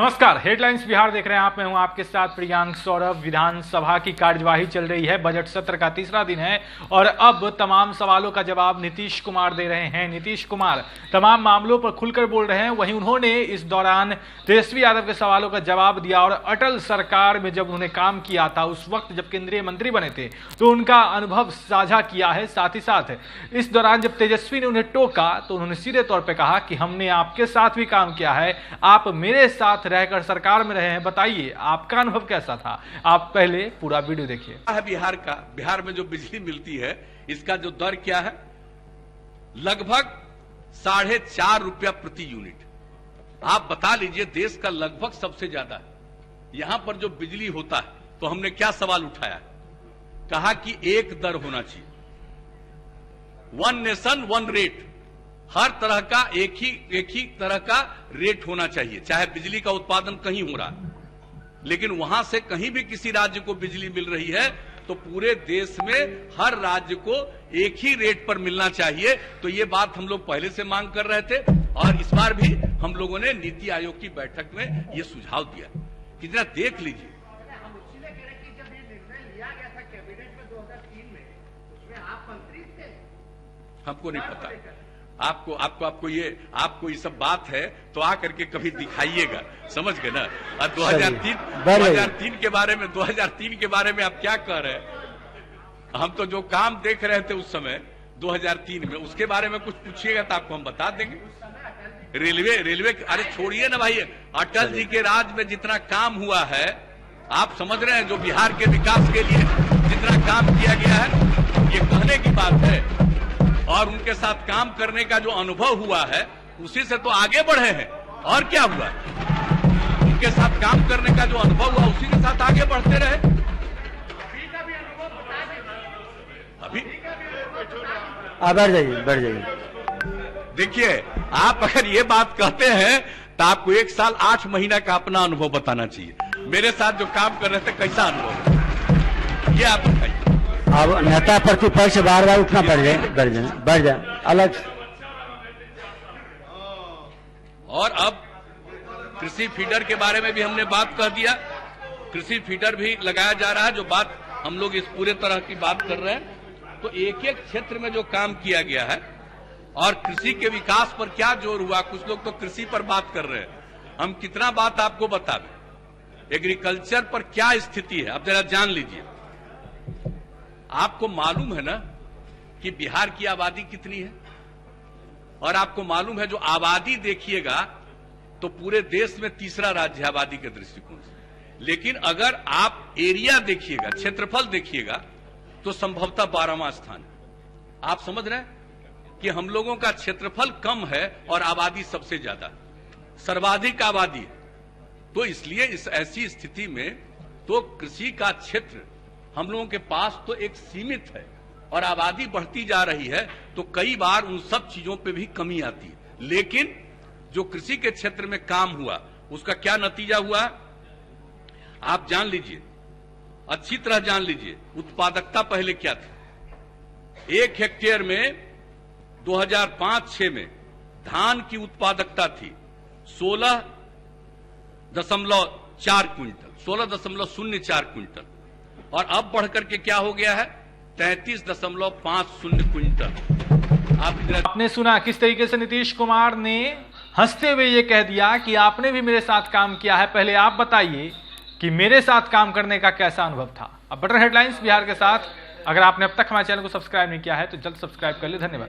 नमस्कार, हेडलाइंस बिहार देख रहे हैं आप। मैं हूं आपके साथ प्रियांक सौरभ। विधानसभा की कार्यवाही चल रही है, बजट सत्र का तीसरा दिन है और अब तमाम सवालों का जवाब नीतीश कुमार दे रहे हैं। नीतीश कुमार तमाम मामलों पर खुलकर बोल रहे हैं। वहीं उन्होंने इस दौरान तेजस्वी यादव के सवालों का जवाब दिया और अटल सरकार में जब उन्होंने काम किया था, उस वक्त जब केंद्रीय मंत्री बने थे, तो उनका अनुभव साझा किया है। साथ ही साथ इस दौरान जब तेजस्वी ने उन्हें टोका तो उन्होंने सीधे तौर पर कहा कि हमने आपके साथ भी काम किया है, आप मेरे साथ रहकर सरकार में रहे हैं, बताइए आपका अनुभव कैसा था। आप पहले पूरा वीडियो देखिए। बिहार में जो बिजली मिलती है, इसका जो दर क्या है, लगभग 4.5 रुपया प्रति यूनिट। आप बता लीजिए, देश का लगभग सबसे ज्यादा है। यहां पर जो बिजली होता है, तो हमने क्या सवाल उठाया, कहा कि एक दर होना चाहिए, वन नेशन वन रेट। हर तरह का एक ही तरह का रेट होना चाहिए, चाहे बिजली का उत्पादन कहीं हो रहा है, लेकिन वहां से कहीं भी किसी राज्य को बिजली मिल रही है तो पूरे देश में हर राज्य को एक ही रेट पर मिलना चाहिए। तो ये बात हम लोग पहले से मांग कर रहे थे और इस बार भी हम लोगों ने नीति आयोग की बैठक में ये सुझाव दिया। कितना देख लीजिए, हमको नहीं पता, आपको ये सब बात है तो आकर के कभी दिखाइएगा, समझ गए ना। और 2003 के बारे में आप क्या कह रहे हैं। हम तो जो काम देख रहे थे उस समय 2003 में, उसके बारे में कुछ पूछिएगा तो आपको हम बता देंगे। रेलवे अरे छोड़िए ना भाई, अटल जी के राज में जितना काम हुआ है, आप समझ रहे हैं, जो बिहार के विकास के लिए जितना काम किया गया है, ये कहने की बात है। और उनके साथ काम करने का जो अनुभव हुआ है, उसी से तो आगे बढ़े हैं। और क्या हुआ, उनके साथ काम करने का जो अनुभव हुआ, उसी के साथ आगे बढ़ते रहे। अभी बढ़ जाइए। देखिए, आप अगर ये बात कहते हैं तो आपको 1 साल 8 महीना का अपना अनुभव बताना चाहिए। मेरे साथ जो काम कर रहे थे, कैसा अनुभव, ये आप बताइए। अब नेता प्रतिपक्ष बार बार उठना बढ़ जाए अलग। और अब कृषि फीडर के बारे में भी हमने बात कह दिया। कृषि फीडर भी लगाया जा रहा है, जो बात हम लोग इस पूरे तरह की बात कर रहे हैं। तो एक एक क्षेत्र में जो काम किया गया है और कृषि के विकास पर क्या जोर हुआ, कुछ लोग तो कृषि पर बात कर रहे हैं, हम कितना बात आपको बता दें। एग्रीकल्चर पर क्या स्थिति है, आप जरा जान लीजिए। आपको मालूम है ना कि बिहार की आबादी कितनी है, और आपको मालूम है जो आबादी देखिएगा तो पूरे देश में तीसरा राज्य है आबादी के दृष्टिकोण से। लेकिन अगर आप एरिया देखिएगा, क्षेत्रफल देखिएगा, तो संभवतः 12वां स्थान है। आप समझ रहे हैं कि हम लोगों का क्षेत्रफल कम है और आबादी सबसे ज्यादा, सर्वाधिक आबादी है। तो इसलिए इस ऐसी स्थिति में तो कृषि का क्षेत्र हम लोगों के पास तो एक सीमित है और आबादी बढ़ती जा रही है, तो कई बार उन सब चीजों पे भी कमी आती है। लेकिन जो कृषि के क्षेत्र में काम हुआ, उसका क्या नतीजा हुआ, आप जान लीजिए, अच्छी तरह जान लीजिए। उत्पादकता पहले क्या थी, 1 हेक्टेयर में 2005-06 में धान की उत्पादकता थी 16.04 क्विंटल, 16.04 क्विंटल, और अब बढ़कर के क्या हो गया है, 33.50 क्विंटल। आपने सुना किस तरीके से नीतीश कुमार ने हंसते हुए ये कह दिया कि आपने भी मेरे साथ काम किया है, पहले आप बताइए कि मेरे साथ काम करने का कैसा अनुभव था। अब बटर हेडलाइंस बिहार के साथ, अगर आपने अब तक हमारे चैनल को सब्सक्राइब नहीं किया है तो जल्द सब्सक्राइब कर ले। धन्यवाद।